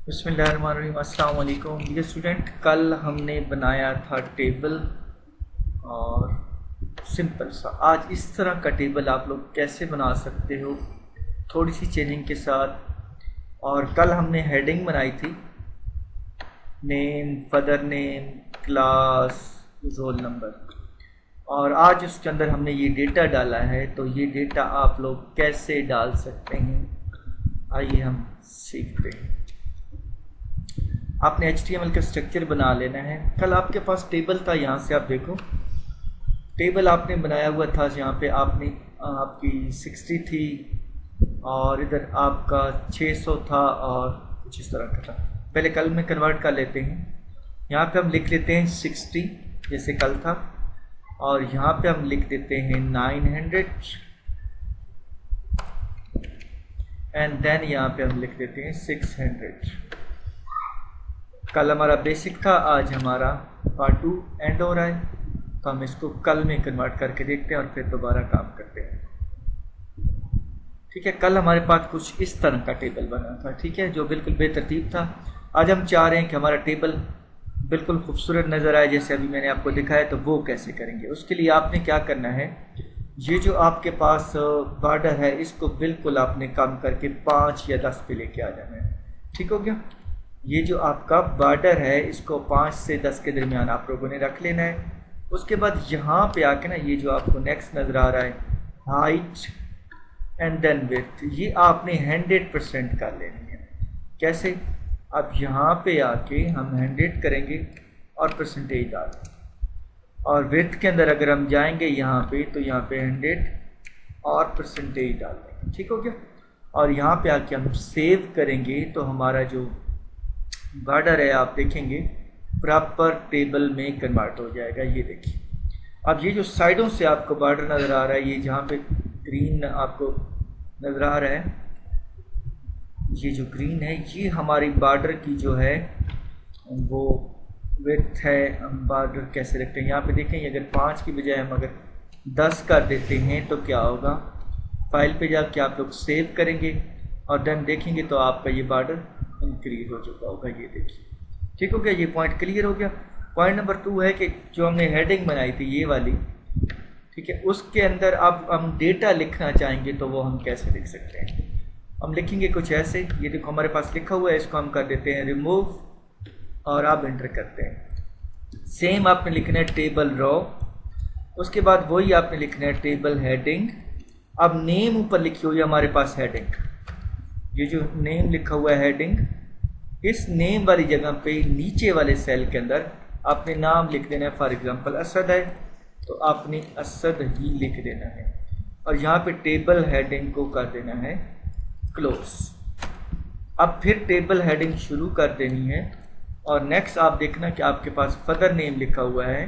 बिस्मिल्लाहिर्रहमानिर्रहीम। अस्सलाम वालेकुम। ये स्टूडेंट, कल हमने बनाया था टेबल और सिंपल सा। आज इस तरह का टेबल आप लोग कैसे बना सकते हो थोड़ी सी चेंजिंग के साथ। और कल हमने हेडिंग बनाई थी, name, father name, class, roll number. और आज उसके अंदर हमने ये डेटा डाला है, तो ये डेटा आप लोग कैसे डाल सकते हैं आइए हम सीखते हैं। आपने HTML का स्ट्रक्चर बना लेना है। कल आपके पास टेबल था, यहाँ से आप देखो टेबल आपने बनाया हुआ था। यहाँ पे आपने आपकी 60 थी और इधर आपका 600 था और कुछ इस तरह का था। पहले कल में कन्वर्ट कर लेते हैं। यहाँ पे हम लिख लेते हैं 60 जैसे कल था, और यहाँ पे हम लिख देते हैं 900 एंड देन यहाँ पे हम लिख देते हैं 600। कल हमारा बेसिक था, आज हमारा पार्ट 2 एंड हो रहा है, तो हम इसको कल में कन्वर्ट करके देखते हैं और फिर दोबारा काम करते हैं। ठीक है, कल हमारे पास कुछ इस तरह का टेबल बना था, ठीक है, जो बिल्कुल बेतरतीब था। आज हम चाह रहे हैं कि हमारा टेबल बिल्कुल खूबसूरत नज़र आए, जैसे अभी मैंने आपको दिखाया। तो वो कैसे करेंगे, उसके लिए आपने क्या करना है, ये जो आपके पास बॉर्डर है इसको बिल्कुल आपने कम करके 5 या 10 पे लेके आ जाना है। ठीक हो गया। ये जो आपका बॉर्डर है इसको 5 से 10 के दरमियान आप लोगों ने रख लेना है। उसके बाद यहाँ पे आके ना, ये जो आपको नेक्स्ट नज़र आ रहा है, हाइट एंड देन विड्थ, ये आपने 100% कर लेनी है। कैसे? अब यहाँ पे आके हम 100 करेंगे और परसेंटेज डालें, और विड्थ के अंदर अगर हम जाएंगे यहाँ पे, तो यहाँ पे 100 और परसेंटेज डाल देंगे। ठीक हो गया। और यहाँ पे आके हम सेव करेंगे तो हमारा जो बॉर्डर है आप देखेंगे प्रॉपर टेबल में कन्वर्ट हो जाएगा। ये देखिए, अब ये जो साइडों से आपको बॉर्डर नज़र आ रहा है, ये जहाँ पे ग्रीन आपको नज़र आ रहा है, ये जो ग्रीन है ये हमारी बॉर्डर की जो है वो विड्थ है। हम बॉर्डर कैसे रखते हैं, यहाँ पे देखें, अगर 5 की बजाय हम अगर 10 कर देते हैं तो क्या होगा, फाइल पे जाके आप लोग सेव करेंगे और देन देखेंगे तो आपका ये बॉर्डर इंक्रीज हो चुका होगा। ये देखिए, ठीक हो गया। ये पॉइंट क्लियर हो गया। पॉइंट नंबर 2 है कि जो हमने हेडिंग बनाई थी ये वाली, ठीक है, उसके अंदर अब हम डेटा लिखना चाहेंगे तो वो हम कैसे लिख सकते हैं। हम लिखेंगे कुछ ऐसे, ये देखो हमारे पास लिखा हुआ है, इसको हम कर देते हैं रिमूव और आप एंटर करते हैं। सेम आपने लिखना है टेबल रो, उसके बाद वही आपने लिखना है टेबल हेडिंग। अब नेम ऊपर लिखी हुई है हमारे पास हेडिंग, ये जो नेम लिखा हुआ है हेडिंग, इस नेम वाली जगह पे नीचे वाले सेल के अंदर आपने नाम लिख देना है। फॉर एग्जांपल असद है तो आपने असद ही लिख देना है, और यहाँ पे टेबल हेडिंग को कर देना है क्लोज। अब फिर टेबल हेडिंग शुरू कर देनी है, और नेक्स्ट आप देखना कि आपके पास फादर नेम लिखा हुआ है,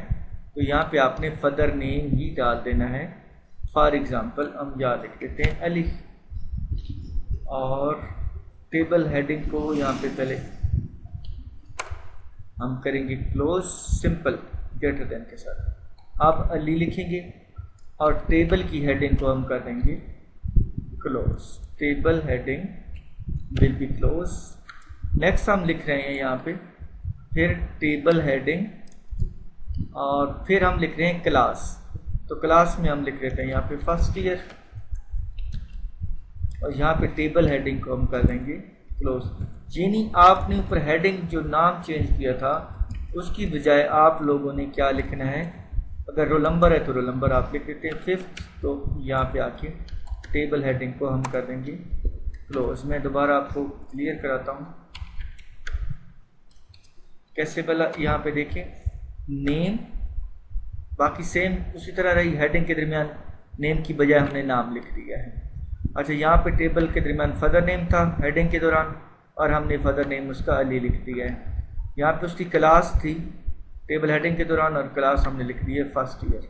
तो यहाँ पे आपने फादर नेम ही डाल देना है। फॉर एग्जांपल हम यहाँ लिख देते हैं अली, और टेबल हेडिंग को यहाँ पे पहले हम करेंगे क्लोज, सिंपल ग्रेटर देन के साथ आप अली लिखेंगे, और टेबल की हेडिंग को हम कर देंगे close. Table heading will be close. Next हम लिख रहे हैं यहाँ पे फिर टेबल हेडिंग, और फिर हम लिख रहे हैं क्लास, तो क्लास में हम लिख लेते हैं यहाँ पे फर्स्ट ईयर, और यहाँ पे टेबल हेडिंग को हम कर देंगे क्लोज। यानी आपने ऊपर हेडिंग जो नाम चेंज किया था उसकी बजाय आप लोगों ने क्या लिखना है, अगर रोल नंबर है तो रोल नंबर आप लिख देते हैं 5th, तो यहाँ पे आके टेबल हेडिंग को हम कर देंगे क्लोज। मैं दोबारा आपको क्लियर कराता हूँ कैसे। पहला यहाँ पे देखें नेम, बाकी सेम उसी तरह रही, हेडिंग के दरमियान नेम की बजाय हमने नाम लिख दिया है। अच्छा, यहाँ पे टेबल के दरमियान फादर नेम था हेडिंग के दौरान, और हमने फादर नेम उसका अली लिख दिया है। यहाँ पे उसकी क्लास थी टेबल हेडिंग के दौरान, और क्लास हमने लिख दी है फर्स्ट ईयर।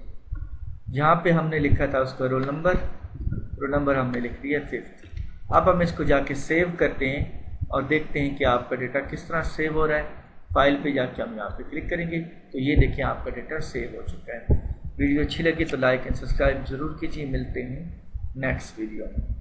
यहाँ पे हमने लिखा था उसका रोल नंबर हमने लिख दिया 5th। अब हम इसको जाके सेव करते हैं और देखते हैं कि आपका डेटा किस तरह सेव हो रहा है। फाइल पे जाके हम यहाँ पे क्लिक करेंगे तो ये देखिए आपका डेटा सेव हो चुका है। वीडियो अच्छी लगी तो लाइक एंड सब्सक्राइब ज़रूर कीजिए। मिलते हैं नेक्स्ट वीडियो में।